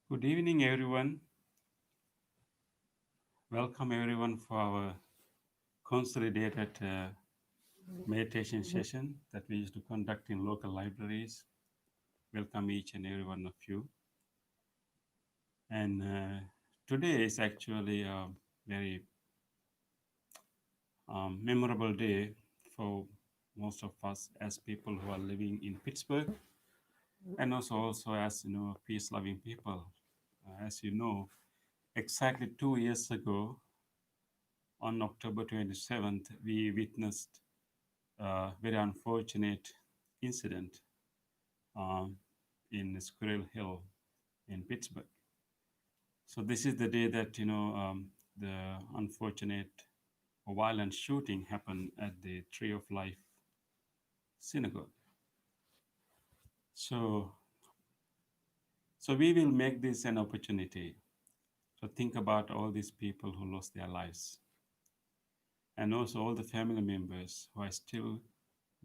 Good evening, everyone. Welcome, everyone, for our consolidated meditation session that we used to conduct in local libraries. Welcome each and every one of you. And today is actually a very memorable day for most of us as people who are living in Pittsburgh, and also as peace-loving people. As you know, exactly 2 years ago, on October 27th, we witnessed a very unfortunate incident um, in Squirrel Hill in Pittsburgh. So this is the day that the unfortunate violent shooting happened at the Tree of Life Synagogue. So so we will make this an opportunity to think about all these people who lost their lives, and also all the family members who are still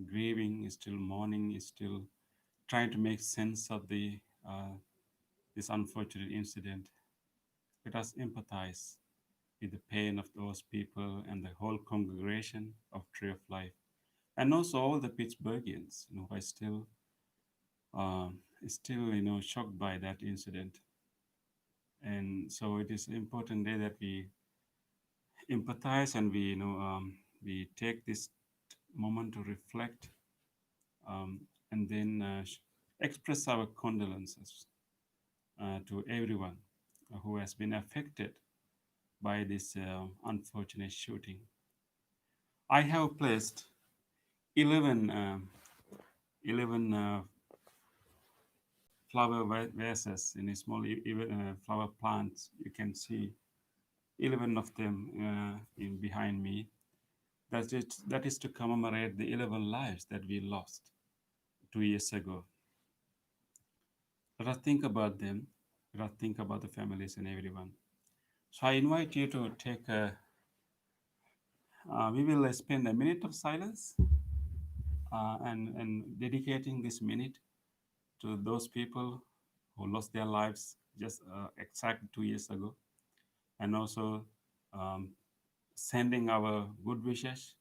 grieving, is still mourning, is still trying to make sense of uh, this unfortunate incident. Let us empathize with the pain of those people and the whole congregation of Tree of Life, and also all the Pittsburghians, who are still shocked by that incident. And so it is important day that we empathize, and we take this moment to reflect, and then express our condolences to everyone who has been affected by this unfortunate shooting. I have placed 11, 11 flower vases in a small flower plants. You can see 11 of them in behind me. That is to commemorate the 11 lives that we lost 2 years ago. Let us think about them. Let us think about the families and everyone. So I invite you to take we will spend a minute of silence, and dedicating this minute to those people who lost their lives just exactly 2 years ago, and also um, sending our good wishes,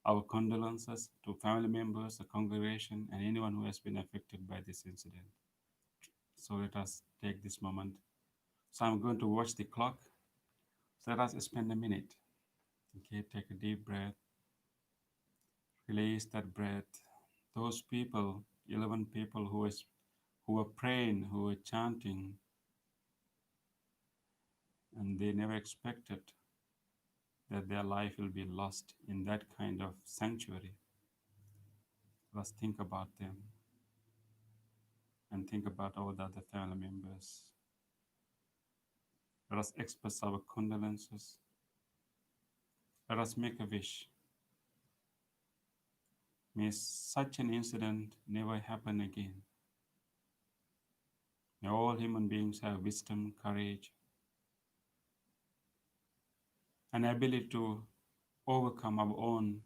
our condolences to family members, the congregation, and anyone who has been affected by this incident. So let us take this moment. So I'm going to watch the clock. So let us spend a minute. Okay, take a deep breath, release that breath. Those people, 11 people who were praying, who were chanting, and they never expected that their life will be lost in that kind of sanctuary. Let's think about them and think about all the other family members. Let us express our condolences. Let us make a wish. May such an incident never happen again. May all human beings have wisdom, courage, and ability to overcome our own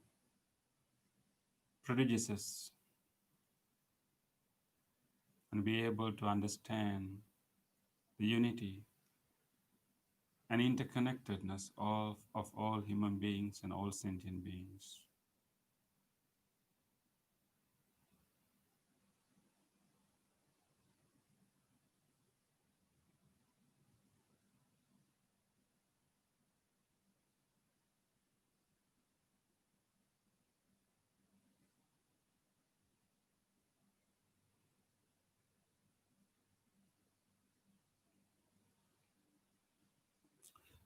prejudices and be able to understand the unity and interconnectedness of all human beings and all sentient beings.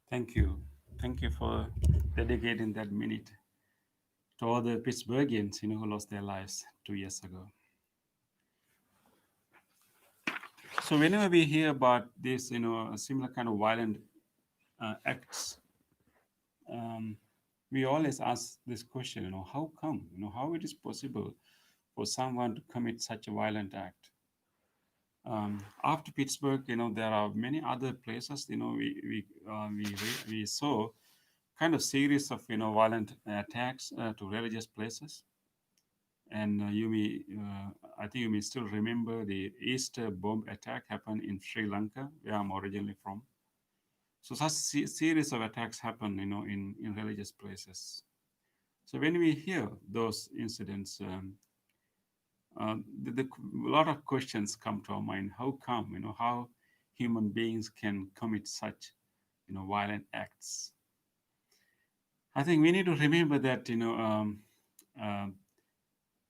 Thank you. Thank you for dedicating that minute to all the Pittsburghians, who lost their lives 2 years ago. So whenever we hear about this, a similar kind of violent acts, um, we always ask this question, how come, how it is possible for someone to commit such a violent act? After Pittsburgh, there are many other places, we saw kind of series of, violent attacks to religious places. And I think you may still remember the Easter bomb attack happened in Sri Lanka, where I'm originally from. So such series of attacks happen, in religious places. So when we hear those incidents, a lot of questions come to our mind. How come, how human beings can commit such, violent acts? I think we need to remember that,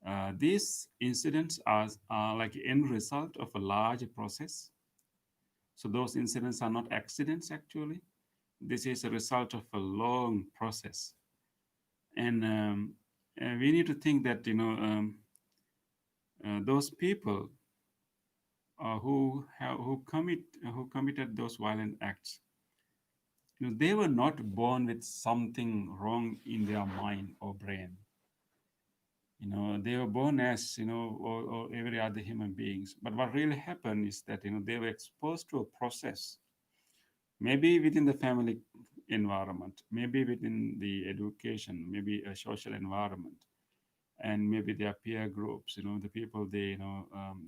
uh, these incidents are like end result of a larger process. So those incidents are not accidents actually. This is a result of a long process, and we need to think that those people who committed those violent acts, they were not born with something wrong in their mind or brain. They were born as or every other human beings. But what really happened is that they were exposed to a process, maybe within the family environment, maybe within the education, maybe a social environment, and maybe their peer groups, the people they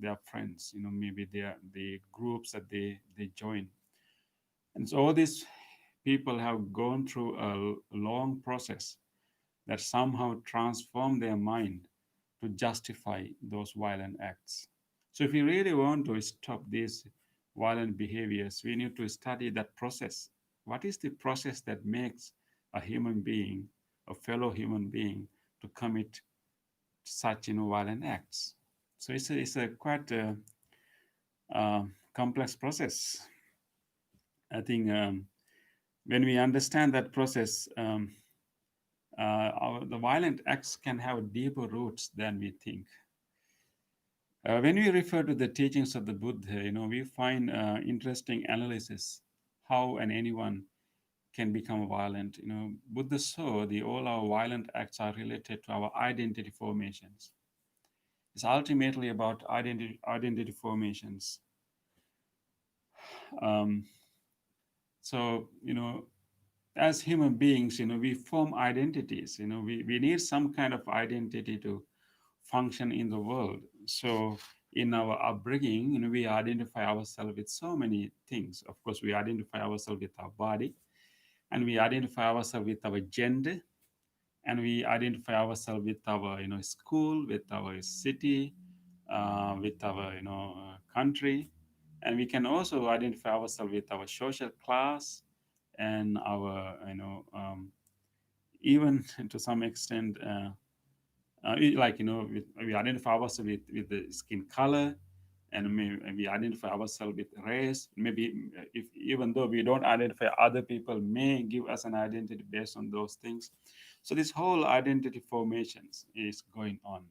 their friends, maybe the groups that they join. And so all these people have gone through a long process that somehow transform their mind to justify those violent acts. So if we really want to stop these violent behaviors, we need to study that process. What is the process that makes a human being, a fellow human being, to commit such violent acts? So it's a quite complex process. I think when we understand that process, the violent acts can have deeper roots than we think. When we refer to the teachings of the Buddha, we find interesting analysis how and anyone can become violent. Buddha saw the all our violent acts are related to our identity formations. It's ultimately about identity formations. Um, so as human beings, we form identities. We need some kind of identity to function in the world. So in our upbringing, we identify ourselves with so many things. Of course, we identify ourselves with our body, and we identify ourselves with our gender, and we identify ourselves with our school, with our city, with our country, and we can also identify ourselves with our social class and our even to some extent like we identify ourselves with the skin color, and we identify ourselves with race. Maybe if even though we don't identify, other people may give us an identity based on those things. So this whole identity formations is going on,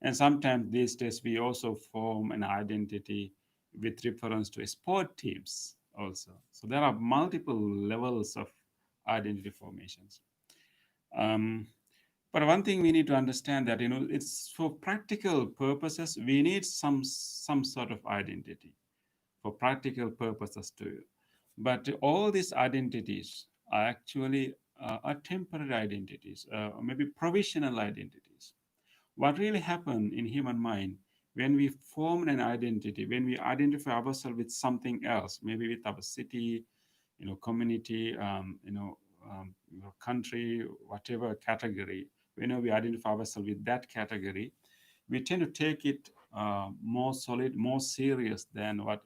and sometimes these days we also form an identity with reference to sport teams also. So there are multiple levels of identity formations. um, but one thing we need to understand that it's for practical purposes we need some sort of identity for practical purposes too. But all these identities are actually are temporary identities, or maybe provisional identities. What really happened in human mind when we form an identity, when we identify ourselves with something else, maybe with our city, community, country, whatever category, whenever we identify ourselves with that category, we tend to take it more solid, more serious than what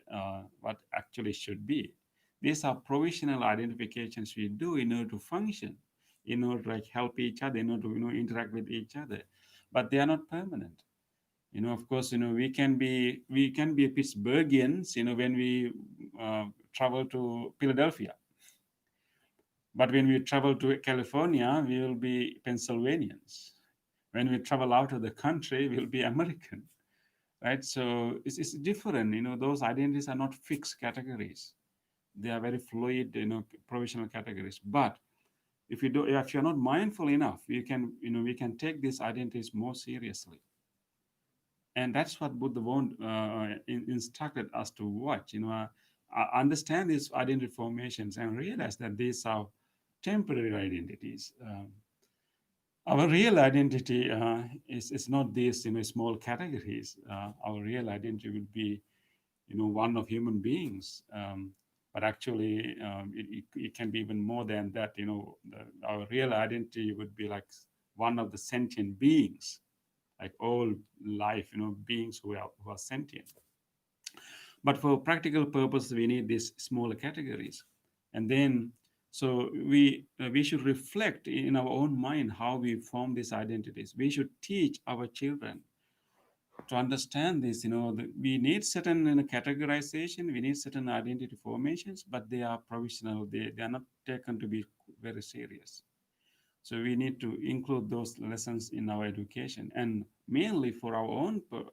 actually should be. These are provisional identifications we do in order to function, in order to like help each other, in order to interact with each other, but they are not permanent. Of course, we can be Pittsburghians, when we travel to Philadelphia. But when we travel to California, we will be Pennsylvanians. When we travel out of the country, we'll be American, right? So it's different. Those identities are not fixed categories. They are very fluid, provisional categories. But if you're not mindful enough, we can take these identities more seriously. And that's what Buddha instructed us to watch. Understand these identity formations and realize that these are temporary identities. Our real identity is not these small categories. Our real identity would be one of human beings. But actually, it can be even more than that. Our real identity would be like one of the sentient beings, like all life, beings who are sentient. But for practical purpose, we need these smaller categories. And then, so we should reflect in our own mind how we form these identities. We should teach our children to understand this. We need certain categorization, we need certain identity formations, but they are provisional. They are not taken to be very serious. So we need to include those lessons in our education, and mainly for our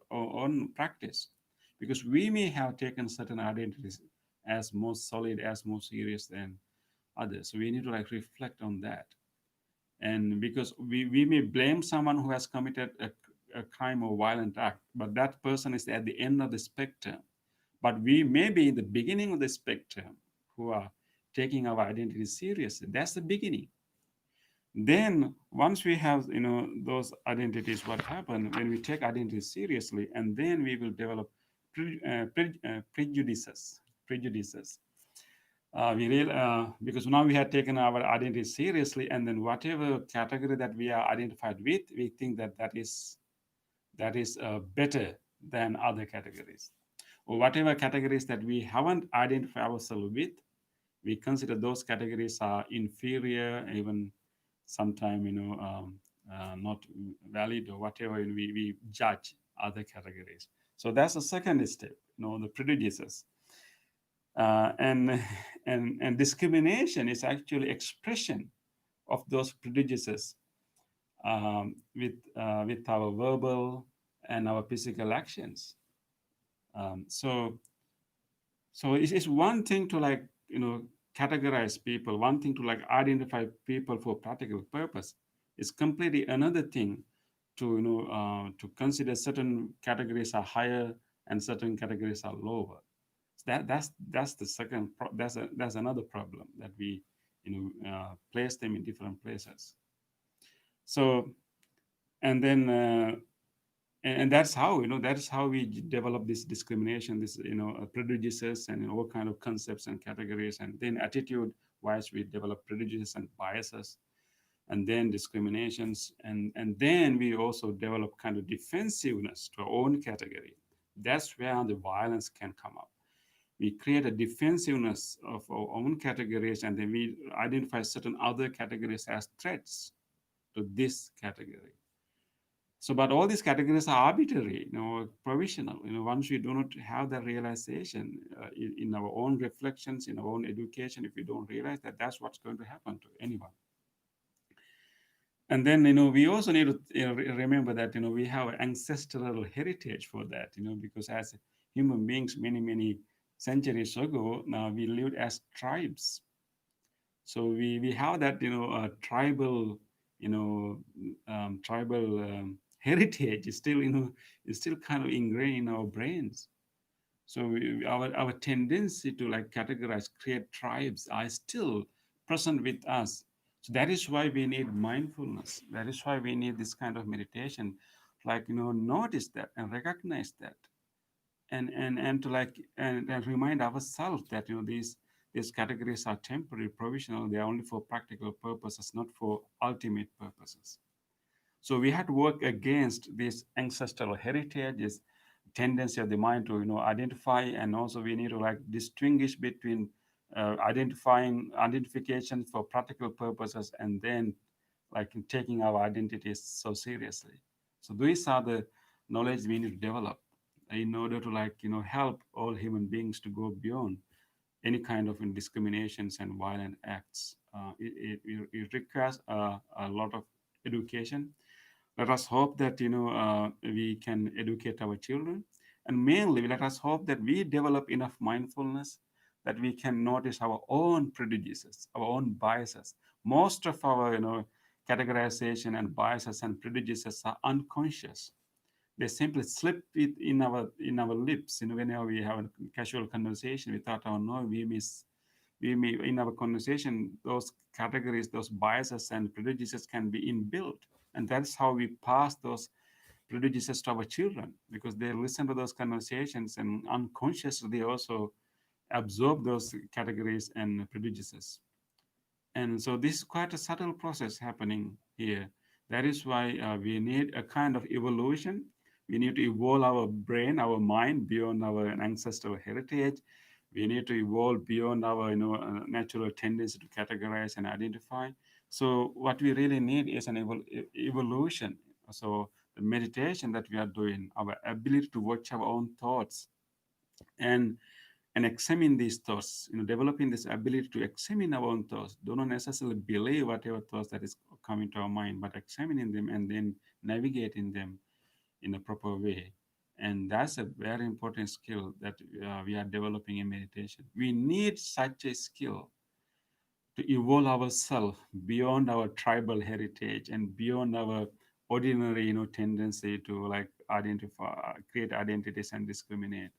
own practice, because we may have taken certain identities as more solid, as more serious than others. So we need to like reflect on that. And because we may blame someone who has committed a crime or violent act, but that person is at the end of the spectrum. But we may be in the beginning of the spectrum who are taking our identity seriously. That's the beginning. Then once we have those identities, what happen when we take identity seriously, and then we will develop prejudices. Because now we have taken our identity seriously, and then whatever category that we are identified with, we think that is better than other categories, or whatever categories that we haven't identified ourselves with, we consider those categories are inferior, even sometime not valid or whatever. We judge other categories. So that's the second step, the prejudices. And discrimination is actually expression of those prejudices, with our verbal and our physical actions. So it's one thing to like categorize people, one thing to like identify people for practical purpose. It's completely another thing to to consider certain categories are higher and certain categories are lower. So that's the second that's another problem, that we place them in different places. So and then and that's how we develop this discrimination, this prejudices and all kind of concepts and categories. And then attitude wise, we develop prejudices and biases, and then discriminations, and then we also develop kind of defensiveness to our own category. That's where the violence can come up. We create a defensiveness of our own categories, and then we identify certain other categories as threats to this category. So, but all these categories are arbitrary, provisional. Once we do not have that realization in our own reflections, in our own education, if we don't realize that, that's what's going to happen to anyone. And then, we also need to remember that, we have ancestral heritage for that, because as human beings, many, many centuries ago, now we lived as tribes. So we have that, you know, tribal heritage is still, is still kind of ingrained in our brains. So our tendency to like categorize, create tribes are still present with us. So that is why we need mindfulness. That is why we need this kind of meditation, like notice that and recognize that, and to like and remind ourselves that these categories are temporary, provisional. They are only for practical purposes, not for ultimate purposes. So we had to work against this ancestral heritage, this tendency of the mind to identify, and also we need to like distinguish between identification for practical purposes, and then like taking our identities so seriously. So these are the knowledge we need to develop in order to like help all human beings to go beyond any kind of discriminations and violent acts. It requires a lot of education. Let us hope that we can educate our children, and mainly let us hope that we develop enough mindfulness that we can notice our own prejudices, our own biases. Most of our categorization and biases and prejudices are unconscious. They simply slip it in our lips. Whenever we have a casual conversation without our knowing, we may in our conversation, those categories, those biases and prejudices can be inbuilt, and that's how we pass those prejudices to our children, because they listen to those conversations and unconsciously they also absorb those categories and prejudices. And so this is quite a subtle process happening here. That is why we need a kind of evolution. We need to evolve our brain, our mind beyond our ancestral heritage. We need to evolve beyond our natural tendency to categorize and identify. So what we really need is an evolution. So the meditation that we are doing, our ability to watch our own thoughts and examine these thoughts, developing this ability to examine our own thoughts. Do not necessarily believe whatever thoughts that is coming to our mind, but examining them and then navigating them in a proper way. And that's a very important skill that we are developing in meditation. We need such a skill to evolve ourselves beyond our tribal heritage and beyond our ordinary tendency to like identify, create identities and discriminate.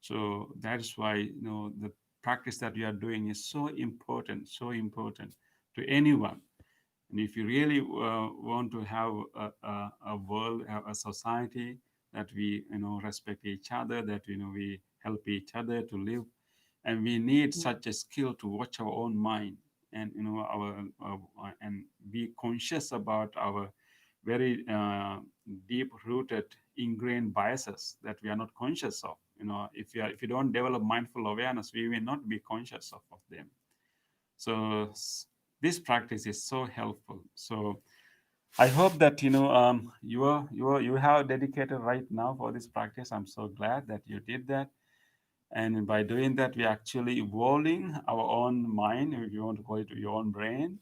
So that's why the practice that we are doing is so important to anyone. And if you really want to have a world, a society that we respect each other, that we help each other to live, and we need such a skill to watch our own mind and and be conscious about our very deep rooted ingrained biases that we are not conscious of. If you don't develop mindful awareness, we will not be conscious of them. So this practice is so helpful. So I hope that you have dedicated right now for this practice. I'm so glad that you did that. And by doing that, we're actually evolving our own mind, if you want to call it your own brain.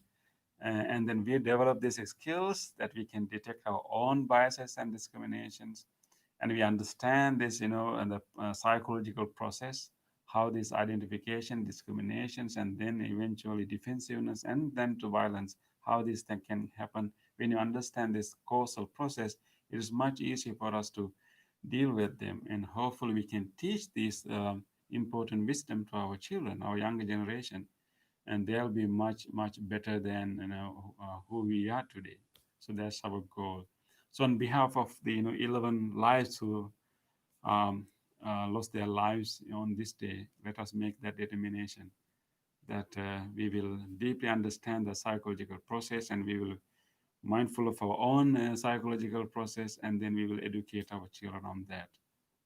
And then we develop these skills that we can detect our own biases and discriminations. And we understand this, and the psychological process, how this identification, discriminations, and then eventually defensiveness, and then to violence, how this thing can happen. When you understand this causal process, it is much easier for us to deal with them. And hopefully, we can teach this important wisdom to our children, our younger generation, and they'll be much much better than who we are today. So that's our goal. So on behalf of the 11 lives who um, lost their lives on this day, let us make that determination that we will deeply understand the psychological process, and we will mindful of our own psychological process, and then we will educate our children on that.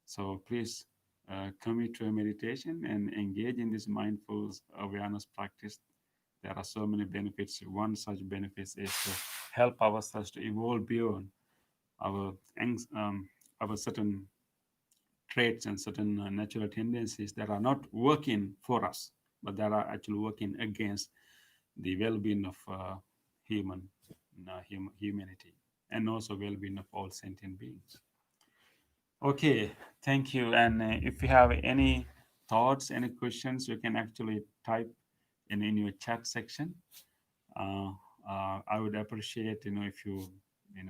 So please commit to a meditation and engage in this mindful awareness practice. There are so many benefits. One such benefit is to help ourselves to evolve beyond our our certain traits and certain natural tendencies that are not working for us, but that are actually working against the well-being of humanity, and also well-being of all sentient beings. Okay, thank you. And if you have any thoughts, any questions, you can actually type in your chat section. Uh, I would appreciate if you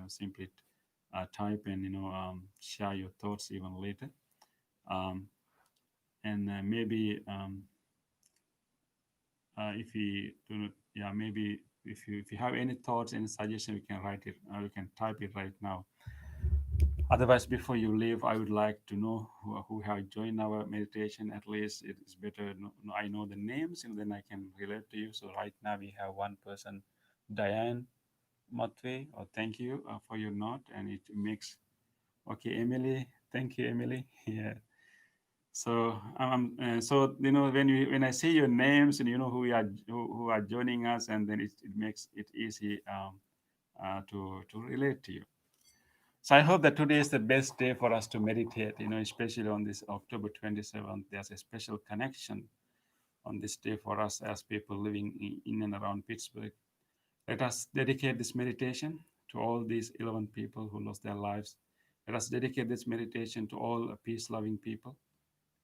simply type and share your thoughts even later. Um, and maybe if we do not, yeah, maybe if you have any thoughts, any suggestion, you can write it. You can type it right now. Otherwise, before you leave, I would like to know who have joined our meditation. At least it is better. I know the names, and then I can relate to you. So right now we have one person, Diane Matve. Oh, thank you for your note, and it makes okay, Emily. Thank you, Emily. Yeah. So when I say your names and you know who are joining us, and then it makes it easy to relate to you. So I hope that today is the best day for us to meditate, especially on this October 27th. There's a special connection on this day for us as people living in and around Pittsburgh. Let us dedicate this meditation to all these 11 people who lost their lives. Let us dedicate this meditation to all peace loving people.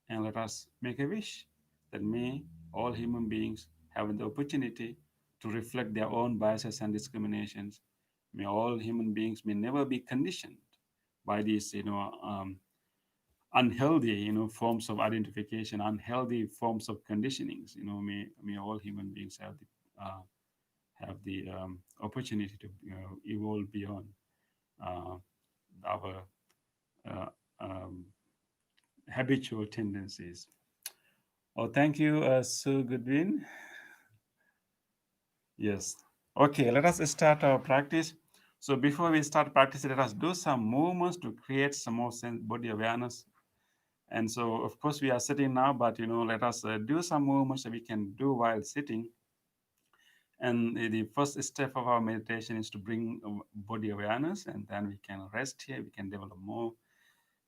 And let us make a wish that may all human beings have the opportunity to reflect their own biases and discriminations. May all human beings may never be conditioned by these, unhealthy, forms of identification, unhealthy forms of conditionings. May all human beings have the opportunity to evolve beyond uh, our uh, um, habitual tendencies. Oh, thank you, Sue Goodwin. Yes. Okay, let us start our practice. So before we start practice, let us do some movements to create some more body awareness. And so, of course, we are sitting now, but let us do some movements that we can do while sitting. And the first step of our meditation is to bring body awareness, and then we can rest here. We can develop more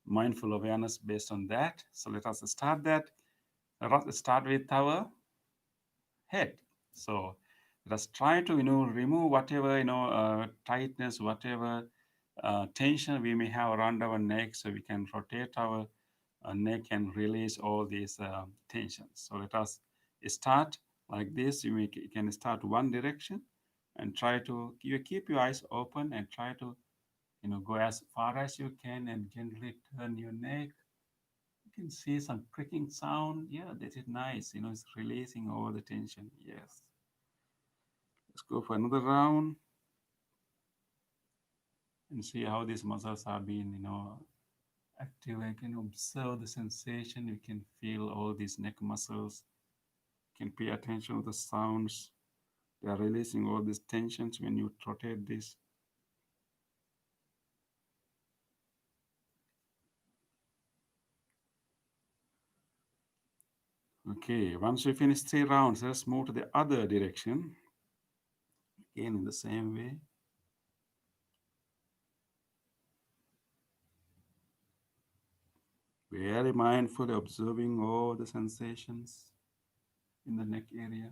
mindful awareness based on that. So let us start that. Let us start with our head. So let us try to remove whatever tightness, whatever tension we may have around our neck, so we can rotate our neck and release all these tensions. So let us start like this. You can start one direction and try to keep your eyes open and try to go as far as you can and gently turn your neck. You can see some creaking sound. Yeah, that is nice. It's releasing all the tension. Yes. Let's go for another round and see how these muscles are being, active. I can observe the sensation. You can feel all these neck muscles. You can pay attention to the sounds. They are releasing all these tensions when you rotate this. Okay, once we finish 3 rounds, let's move to the other direction. Again, in the same way. Very mindfully observing all the sensations in the neck area.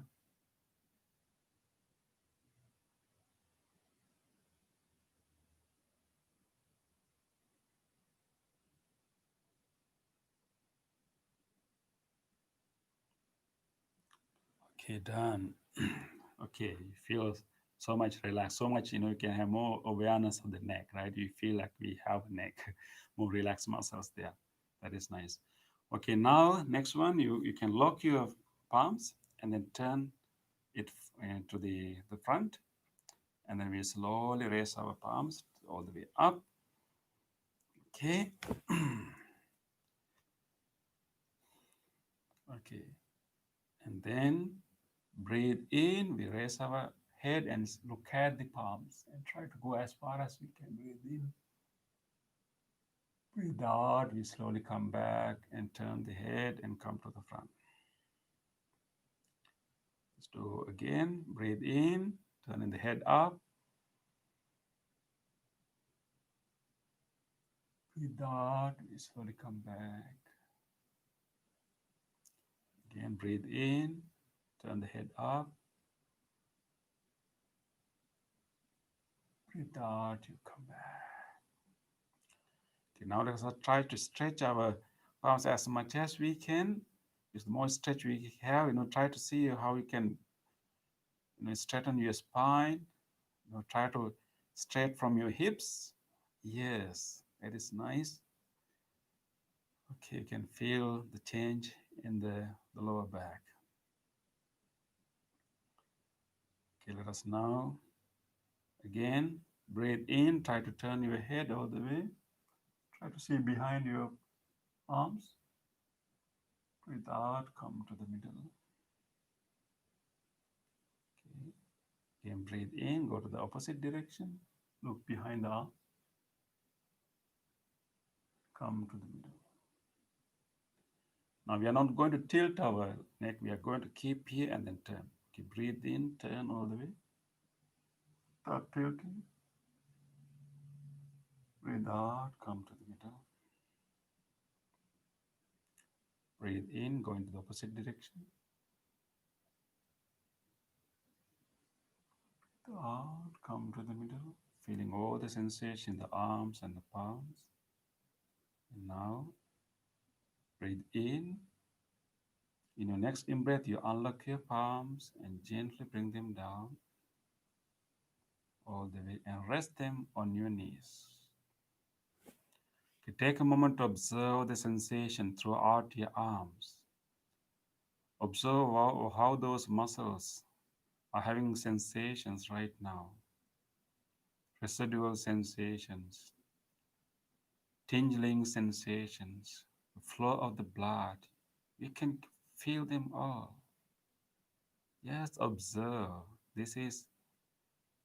Okay, done. Okay, you feel so much relaxed, so much, you can have more awareness of the neck, right? You feel like we have a neck, more relaxed muscles there. That is nice. Okay, now next one, you can lock your palms and then turn it to the front. And then we slowly raise our palms all the way up. Okay. Okay. And then breathe in, we raise our head and look at the palms and try to go as far as we can. Breathe in. Breathe out, we slowly come back and turn the head and come to the front. Let's do again. Breathe in, turning the head up. Breathe out, we slowly come back. Again, breathe in, turn the head up. Breathe out, you come back. Okay, now let's try to stretch our palms as much as we can. With the more stretch we have, try to see how we can straighten your spine. Try to straight from your hips. Yes, that is nice. Okay, you can feel the change in the lower back. Okay, let us now again breathe in. Try to turn your head all the way. Try to see behind your arms. Breathe out, come to the middle. Okay. Again, breathe in, go to the opposite direction. Look behind the arm. Come to the middle. Now we are not going to tilt our neck. We are going to keep here and then turn. Okay, breathe in, turn all the way. Start tilting. Breathe out, come to the middle. Breathe in, go into the opposite direction. Out, come to the middle, feeling all the sensation in the arms and the palms. And now, breathe in. In your next in breath, you unlock your palms and gently bring them down all the way and rest them on your knees. Okay, take a moment to observe the sensation throughout your arms. Observe how those muscles are having sensations right now, residual sensations, tingling sensations, the flow of the blood. You can feel them all. Yes, observe. This is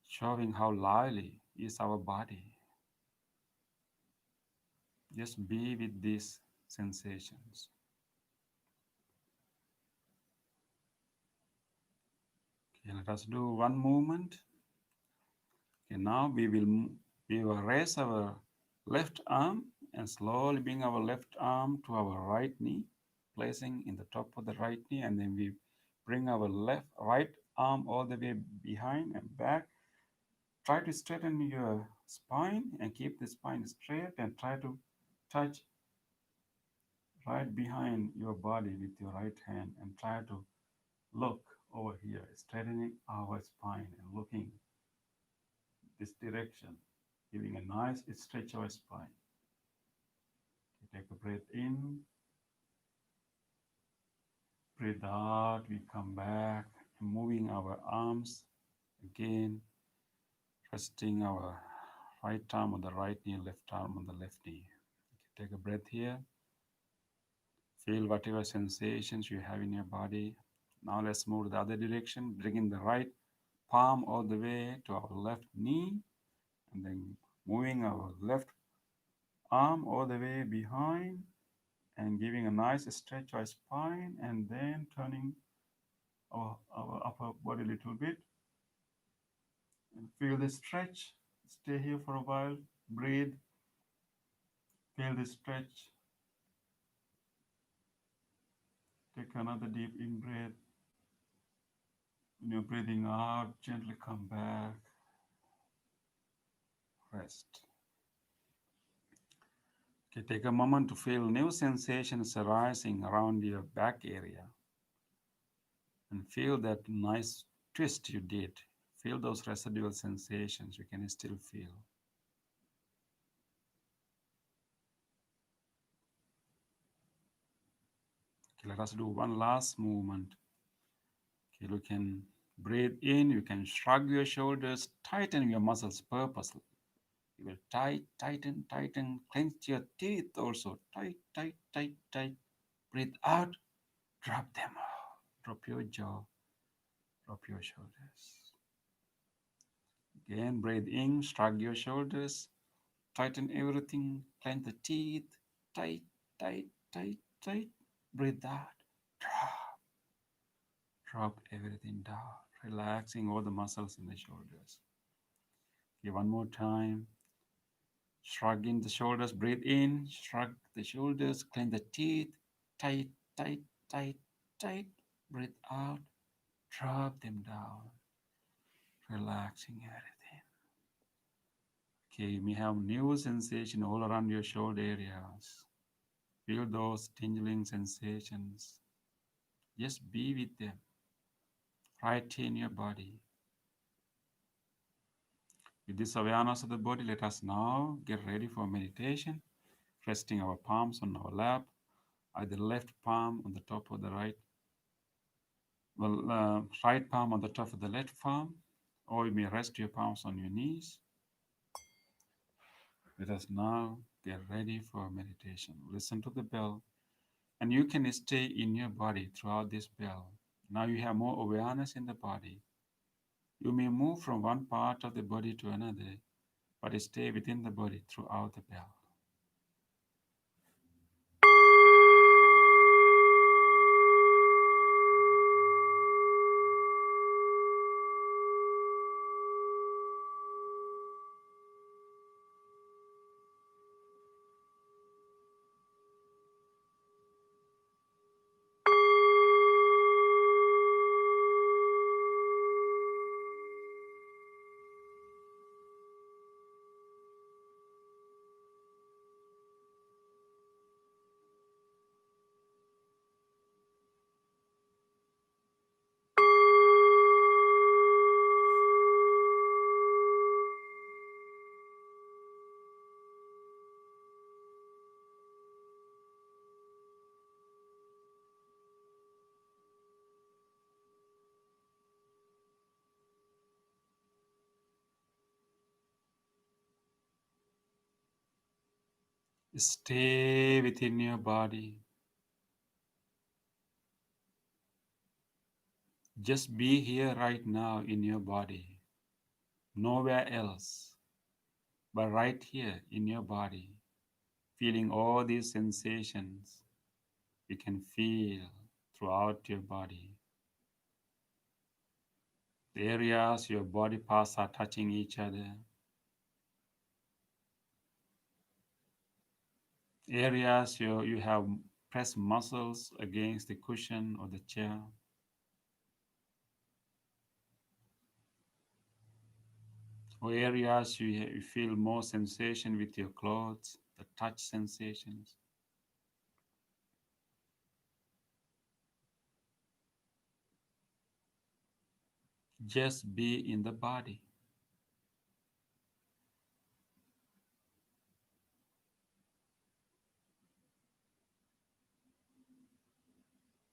showing how lively is our body. Just be with these sensations. Okay, let us do one movement. Okay, now we will raise our left arm and slowly bring our left arm to our right knee, placing in the top of the right knee, and then we bring our right arm all the way behind and back. Try to straighten your spine and keep the spine straight and try to touch right behind your body with your right hand and try to look over here, straightening our spine and looking this direction, giving a nice stretch of our spine. Okay, take a breath in, breathe out, we come back, moving our arms again, resting our right arm on the right knee, left arm on the left knee. Okay, take a breath here. Feel whatever sensations you have in your body. Now let's move to the other direction, bringing the right palm all the way to our left knee, and then moving our left arm all the way behind and giving a nice stretch to our spine, and then turning our upper body a little bit and feel the stretch. Stay here for a while, breathe, feel the stretch. Take another deep in breath. When you're breathing out, gently come back, rest. Okay, take a moment to feel new sensations arising around your back area and feel that nice twist you did. Feel those residual sensations you can still feel. Okay, let us do one last movement. Okay, you can breathe in, you can shrug your shoulders, tighten your muscles purposely. You will tighten, clench your teeth also. Tight. Breathe out, drop them. Drop your jaw, drop your shoulders. Again, breathe in, shrug your shoulders, tighten everything, clench the teeth, tight, tight. Breathe out, drop, drop everything down, relaxing all the muscles in the shoulders. Okay, one more time. Shrugging the shoulders, breathe in, shrug the shoulders, clench the teeth, tight, tight. Breathe out, drop them down, relaxing everything. Okay, you may have new sensation all around your shoulder areas. Feel those tingling sensations. Just be with them right in your body. With this awareness of the body, let us now get ready for meditation, resting our palms on our lap, either left palm on the top of the right palm on the top of the left palm, or you may rest your palms on your knees. Let us now get ready for meditation. Listen to the bell, and you can stay in your body throughout this bell. Now you have more awareness in the body. You may move from one part of the body to another, but stay within the body throughout the bell. Stay within your body. Just be here right now in your body, nowhere else, but right here in your body, feeling all these sensations you can feel throughout your body. The areas your body parts are touching each other, areas you have pressed muscles against the cushion or the chair, or areas you feel more sensation with your clothes, the touch sensations. Just be in the body.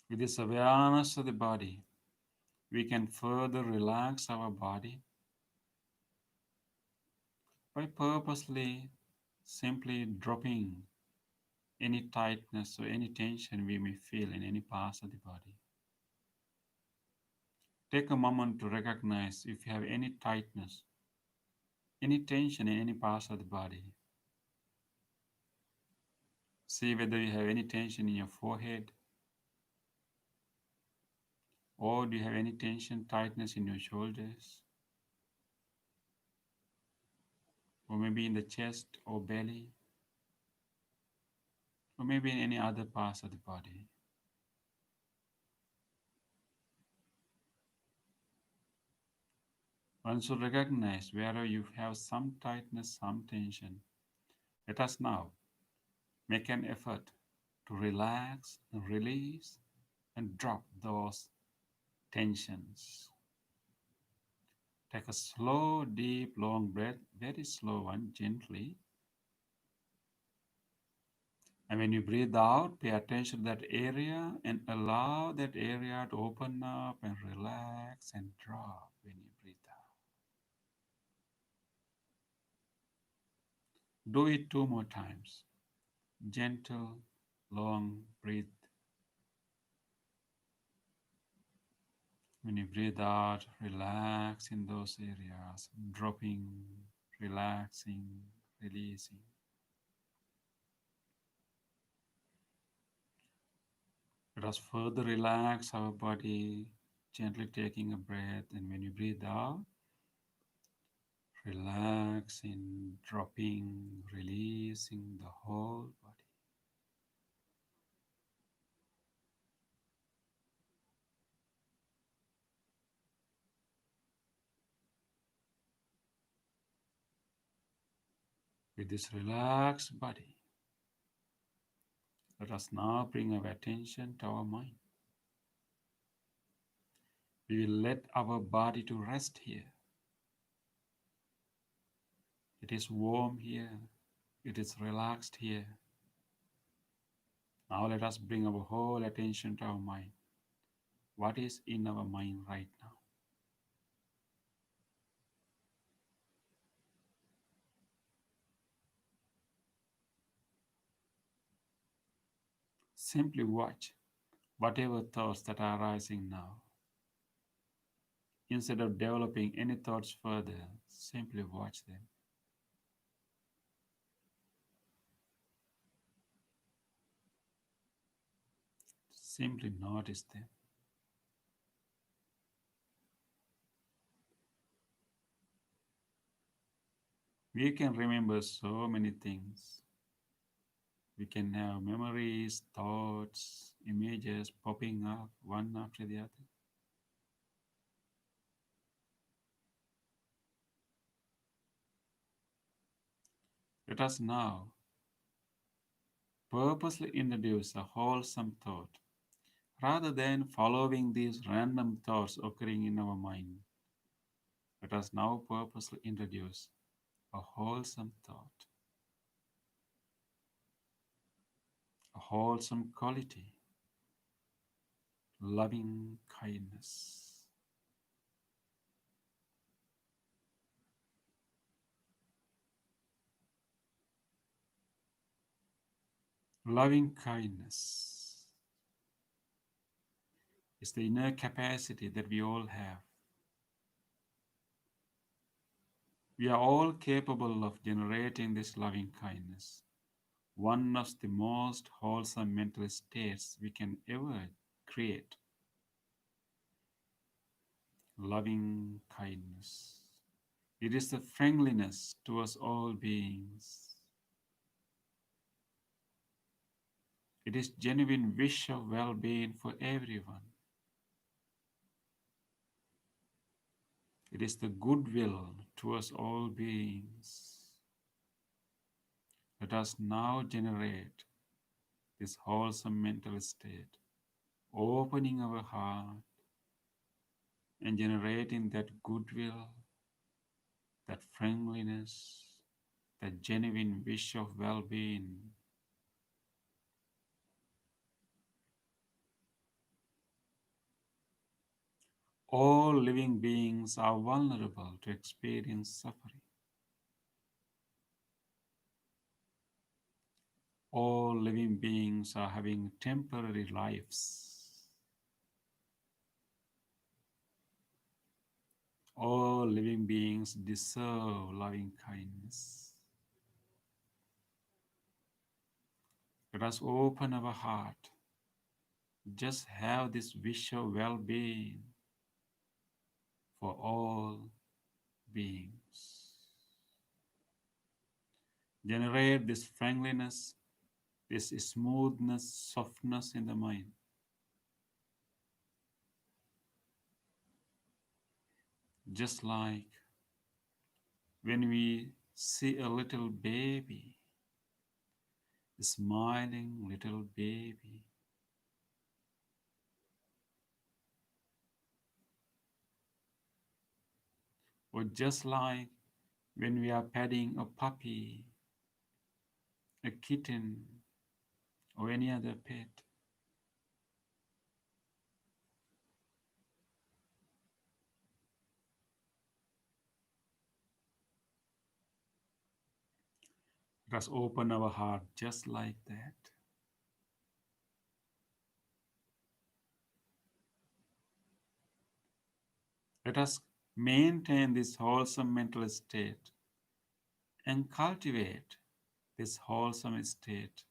With this awareness of the body, we can further relax our body by purposely simply dropping any tightness or any tension we may feel in any parts of the body. Take a moment to recognize if you have any tightness, any tension in any parts of the body. See whether you have any tension in your forehead, or do you have any tension, tightness in your shoulders, or maybe in the chest or belly, or maybe in any other parts of the body. Once you recognize where you have some tightness, some tension, let us now make an effort to relax and release and drop those tensions. Take a slow, deep, long breath, very slow one, gently. And when you breathe out, pay attention to that area and allow that area to open up and relax and drop when you breathe out. Do it 2 more times. Gentle, long breath. When you breathe out, relax in those areas, dropping, relaxing, releasing. Let us further relax our body, gently taking a breath. And when you breathe out, relaxing, dropping, releasing the whole body. With this relaxed body, let us now bring our attention to our mind. We will let our body to rest here. It is warm here. It is relaxed here. Now let us bring our whole attention to our mind. What is in our mind right now? Simply watch whatever thoughts that are arising now. Instead of developing any thoughts further, simply watch them. Simply notice them. We can remember so many things. We can have memories, thoughts, images popping up one after the other. Let us now purposely introduce a wholesome thought rather than following these random thoughts occurring in our mind. Let us now purposely introduce a wholesome thought, a wholesome quality, loving kindness. Loving kindness is the inner capacity that we all have. We are all capable of generating this loving kindness, one of the most wholesome mental states we can ever create. Loving kindness. It is the friendliness towards all beings. It is genuine wish of well-being for everyone. It is the goodwill towards all beings. Let us now generate this wholesome mental state, opening our heart and generating that goodwill, that friendliness, that genuine wish of well-being. All living beings are vulnerable to experience suffering. All living beings are having temporary lives. All living beings deserve loving kindness. Let us open our heart. Just have this wish of well-being for all beings. Generate this friendliness, this smoothness, softness in the mind. Just like when we see a little baby, a smiling little baby, or just like when we are petting a puppy, a kitten, or any other pet. Let us open our heart just like that. Let us maintain this wholesome mental state and cultivate this wholesome state.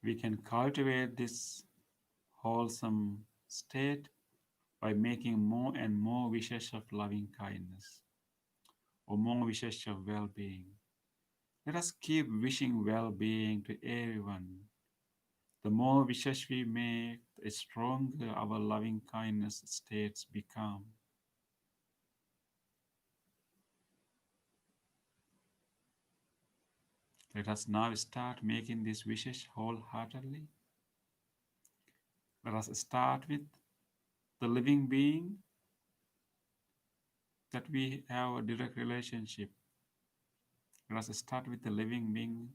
We can cultivate this wholesome state by making more and more wishes of loving kindness or more wishes of well-being. Let us keep wishing well-being to everyone. The more wishes we make, the stronger our loving kindness states become. Let us now start making these wishes wholeheartedly. Let us start with the living being that we have a direct relationship. Let us start with the living being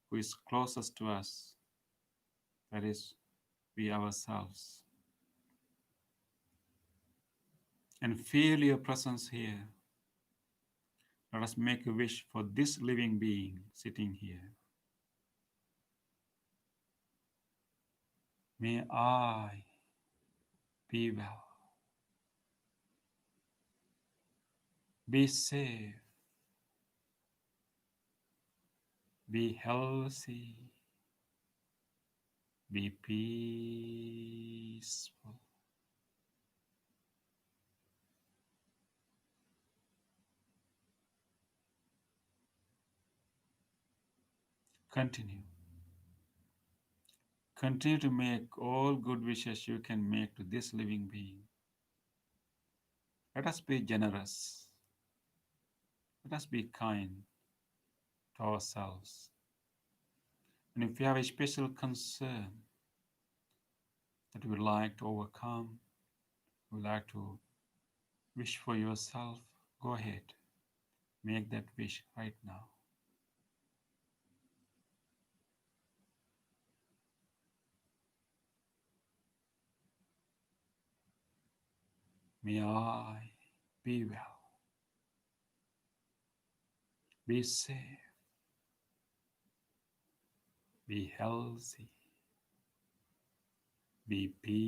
who is closest to us, that is, we ourselves. And feel your presence here. Let us make a wish for this living being sitting here. May I be well, be safe, be healthy, be peaceful. Continue. Continue to make all good wishes you can make to this living being. Let us be generous. Let us be kind to ourselves. And if you have a special concern that you would like to overcome, you would like to wish for yourself, go ahead. Make that wish right now. May I be well, be safe, Be healthy. Be peaceful.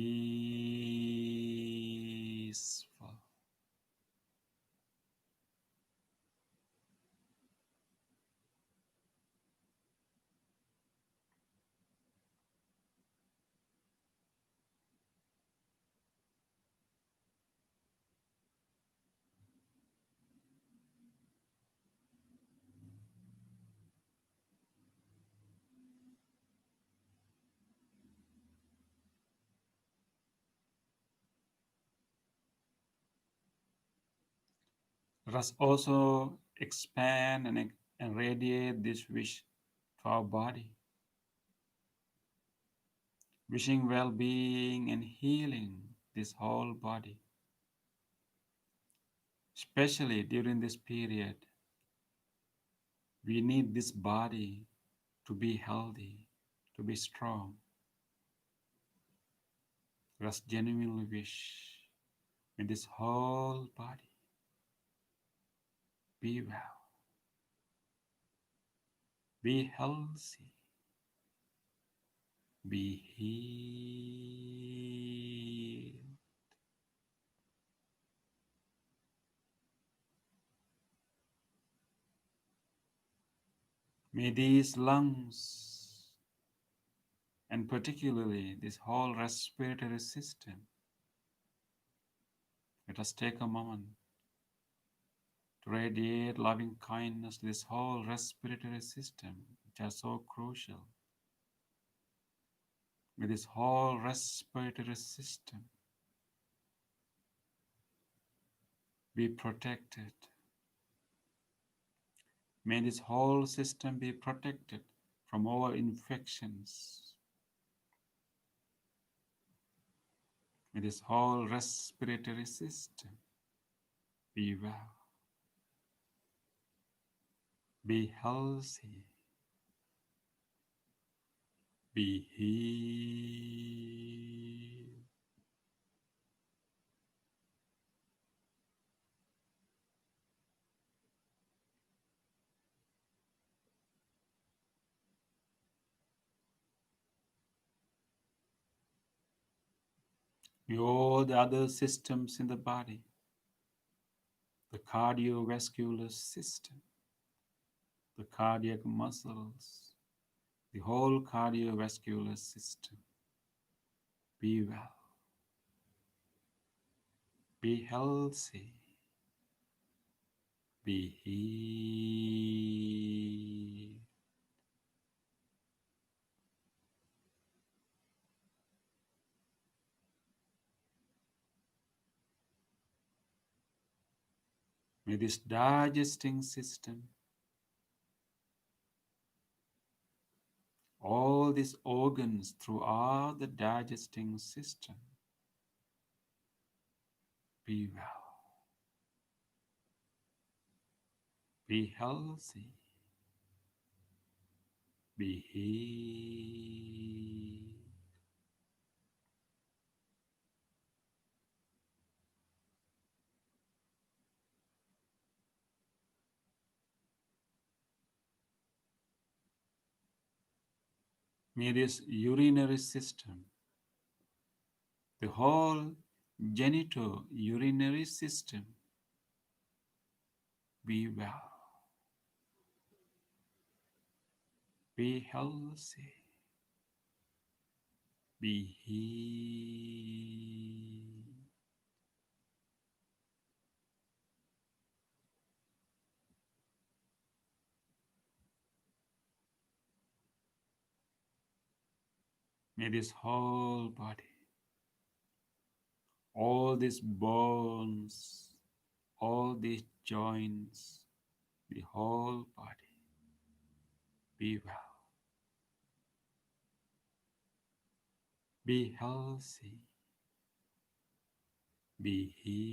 Let us also expand and radiate this wish to our body, wishing well being and healing this whole body, especially during this period. We need this body to be healthy, to be strong. Let us genuinely wish in this whole body be well, be healthy, be healed. May these lungs, and particularly this whole respiratory system, let us take a moment to radiate loving kindness to this whole respiratory system, which are so crucial. May this whole respiratory system be protected. May this whole system be protected from all infections. May this whole respiratory system be well, be healthy, be healed. May all the other systems in the body, the cardiovascular system, the cardiac muscles, the whole cardiovascular system, be well, be healthy, be healed. May this digesting system, all these organs throughout the digesting system, be well, be healthy, be healed. May this urinary system, the whole genitourinary system, be well, be healthy, be healed. May this whole body, all these bones, all these joints, the whole body, be well, be healthy, be healed.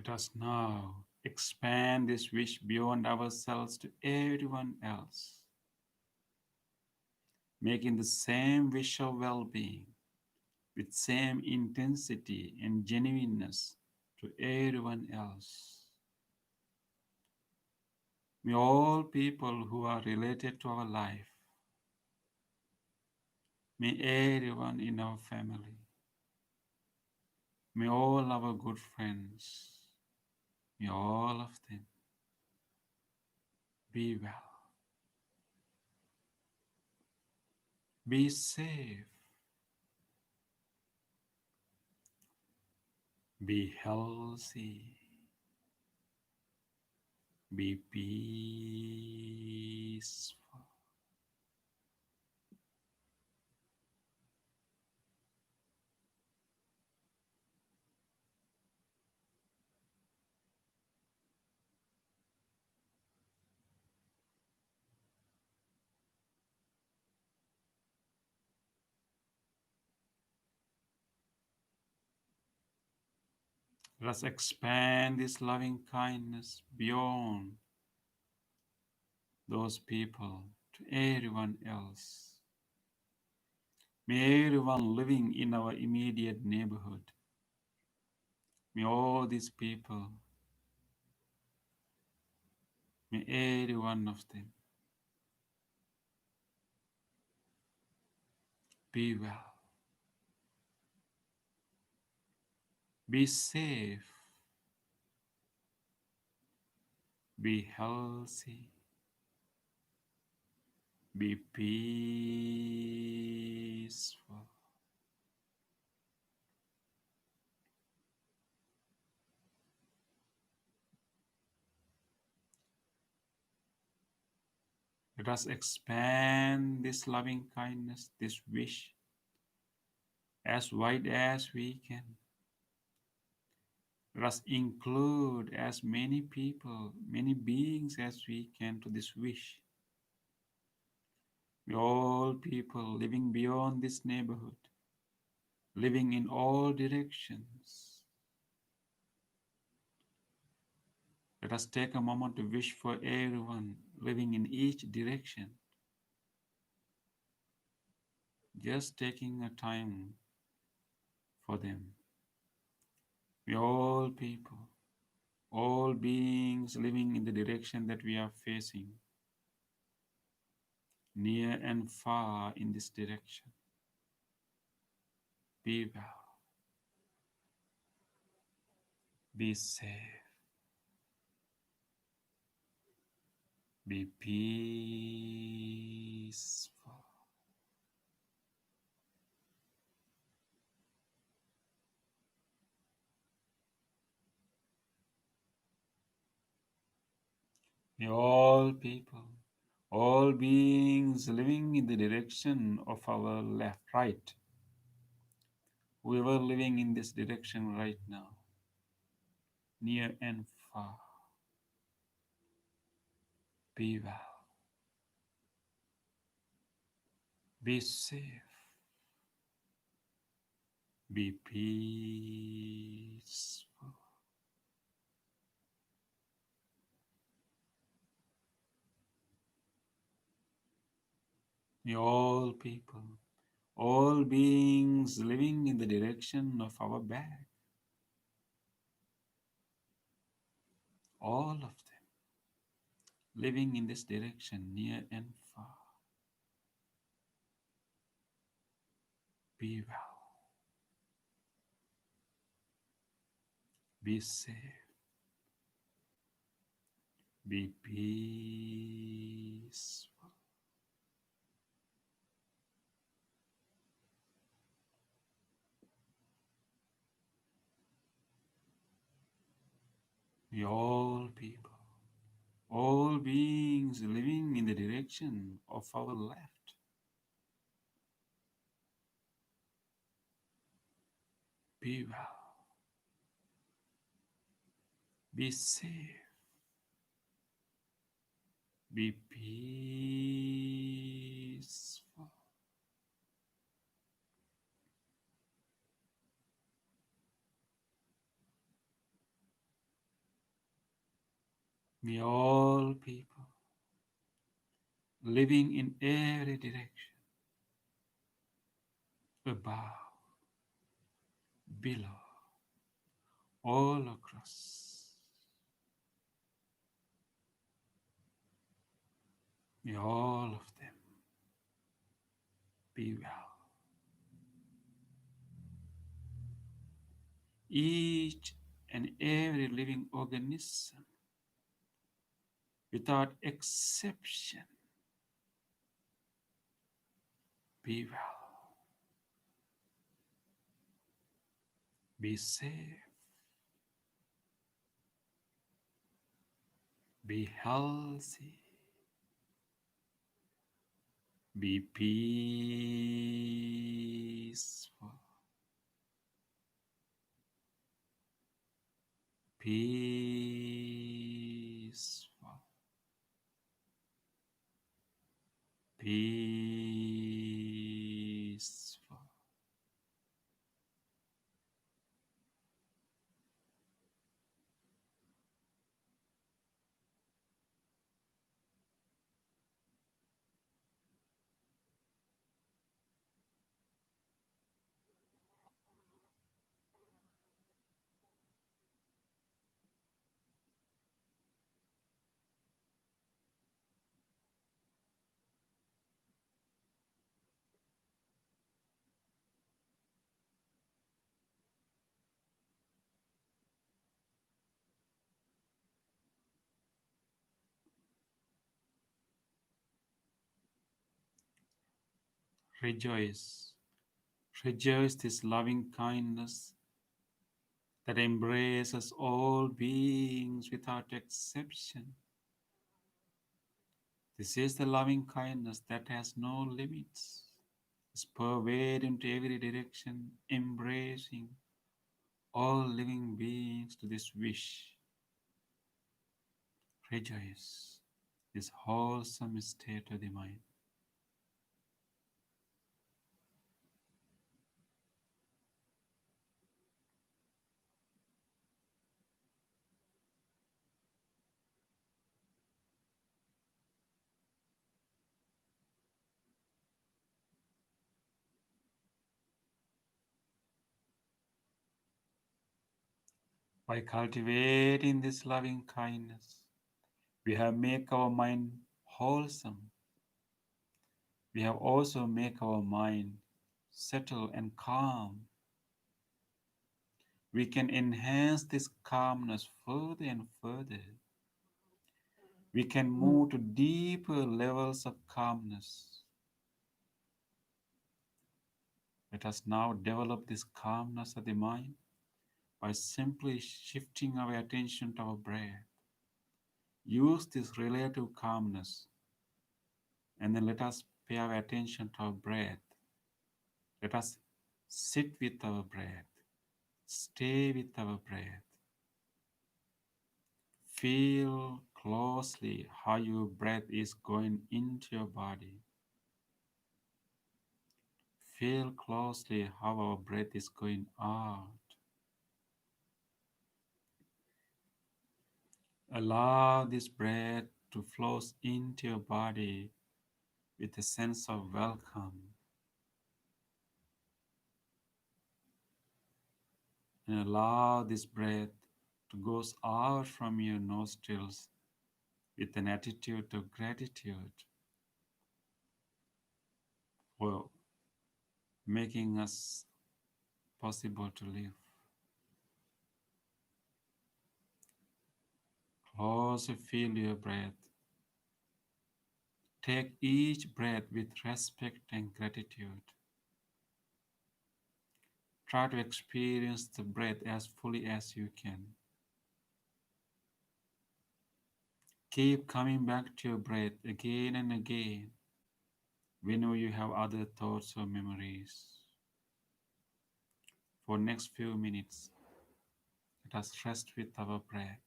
Let us now expand this wish beyond ourselves to everyone else, making the same wish of well-being with same intensity and genuineness to everyone else. May all people who are related to our life, may everyone in our family, may all our good friends, may all of them be well, be safe, be healthy, be peaceful. Let us expand this loving kindness beyond those people to everyone else. May everyone living in our immediate neighborhood, may all these people, may every one of them be well, be safe, be healthy, be peaceful. Let us expand this loving kindness, this wish, as wide as we can. Let us include as many people, many beings as we can to this wish. May all people living beyond this neighborhood, living in all directions. Let us take a moment to wish for everyone living in each direction. Just taking a time for them. We all people, all beings living in the direction that we are facing, near and far in this direction. Be well. Be safe. Be peaceful. May all people, all beings living in the direction of our left, right, whoever living in this direction right now, near and far, be well, be safe, be peaceful. May all people, all beings living in the direction of our back, all of them living in this direction near and far, be well, be safe, be peaceful. May all people, all beings living in the direction of our left, be well, be safe, be peaceful. May all people living in every direction, above, below, all across, may all of them be well. Each and every living organism, without exception, be well, be safe, be healthy, be peaceful, peaceful, peaceful. Rejoice. Rejoice this loving kindness that embraces all beings without exception. This is the loving kindness that has no limits. It's pervaded into every direction, embracing all living beings to this wish. Rejoice, this wholesome state of the mind. By cultivating this loving kindness, we have made our mind wholesome. We have also made our mind settle and calm. We can enhance this calmness further and further. We can move to deeper levels of calmness. Let us now develop this calmness of the mind by simply shifting our attention to our breath. Use this relative calmness and then let us pay our attention to our breath. Let us sit with our breath, stay with our breath. Feel closely how your breath is going into your body. Feel closely how our breath is going out. Allow this breath to flow into your body with a sense of welcome. And allow this breath to go out from your nostrils with an attitude of gratitude for making us possible to live. Closely feel your breath. Take each breath with respect and gratitude. Try to experience the breath as fully as you can. Keep coming back to your breath again and again whenever you have other thoughts or memories. For next few minutes, let us rest with our breath.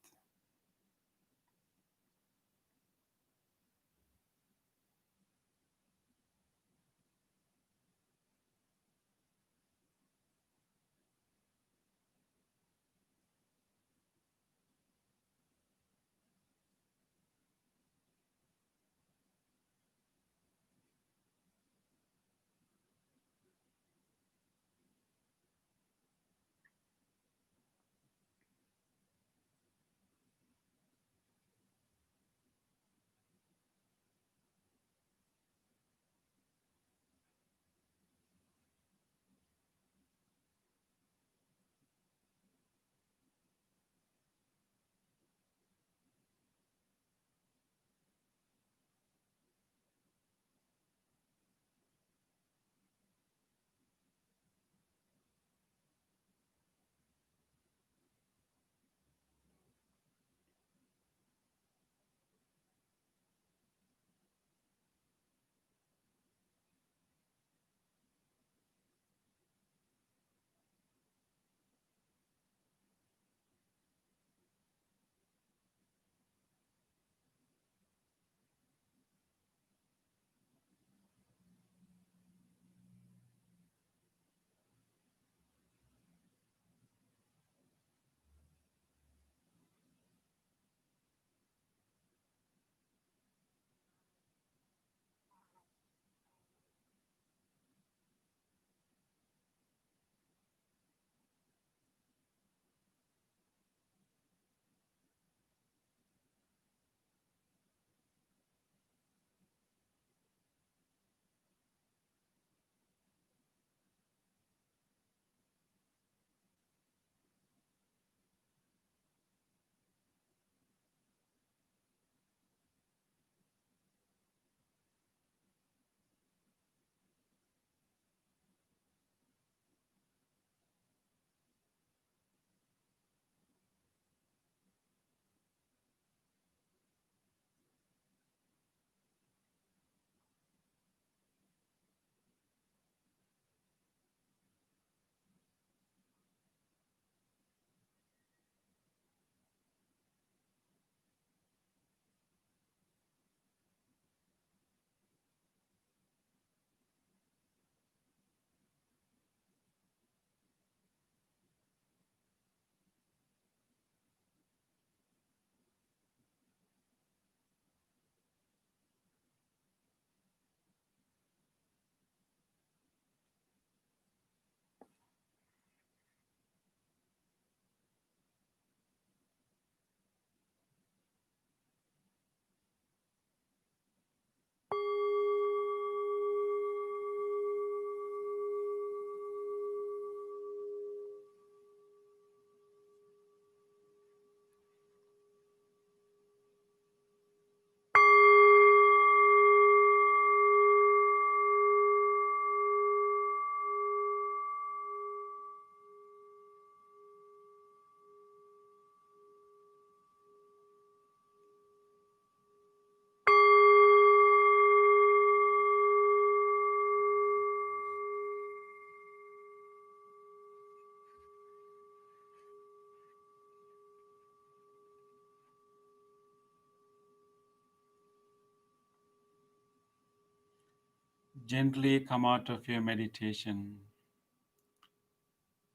Gently come out of your meditation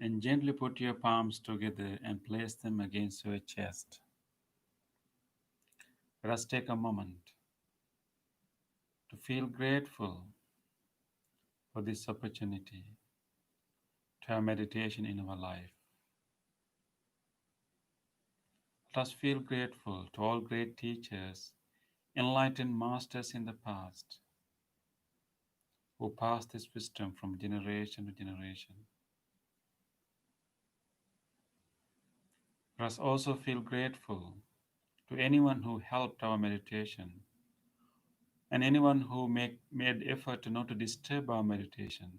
and gently put your palms together and place them against your chest. Let us take a moment to feel grateful for this opportunity to have meditation in our life. Let us feel grateful to all great teachers, enlightened masters in the past who passed this wisdom from generation to generation. Let us also feel grateful to anyone who helped our meditation and anyone who made effort to not to disturb our meditation.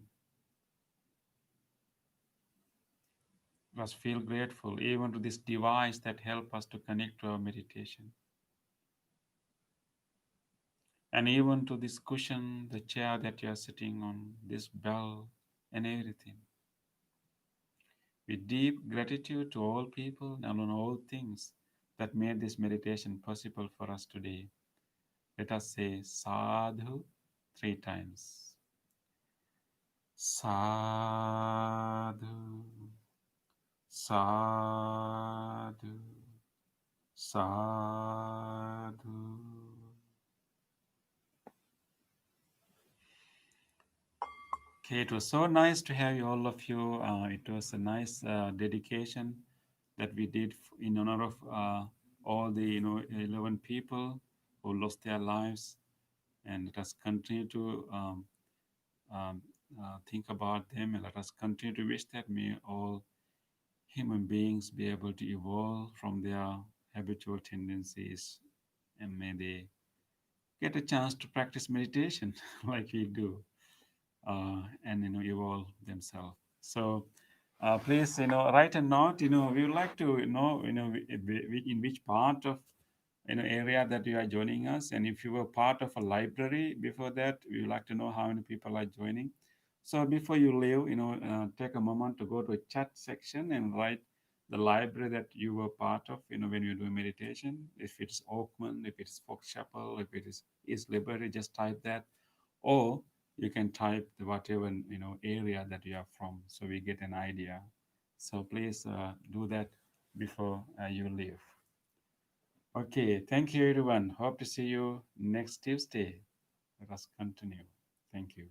Let us feel grateful even to this device that help us to connect to our meditation. And even to this cushion, the chair that you are sitting on, this bell and everything. With deep gratitude to all people and on all things that made this meditation possible for us today, let us say sadhu 3 times. Sadhu, sadhu, sadhu. Okay, it was so nice to have you, all of you. It was a nice dedication that we did in honor of all the 11 people who lost their lives, and let us continue to um, think about them, and let us continue to wish that may all human beings be able to evolve from their habitual tendencies, and may they get a chance to practice meditation like we do, and evolve themselves. So please write a note. We would like to know in which part of area that you are joining us, and if you were part of a library before that, we would like to know how many people are joining. So before you leave, take a moment to go to a chat section and write the library that you were part of, when you're doing meditation. If it's Oakman, if it's Fox Chapel, if it is East Library, just type that. Or you can type the whatever area that you are from, so we get an idea. So please do that before you leave. Okay, thank you everyone. Hope to see you next Tuesday. Let us continue. Thank you.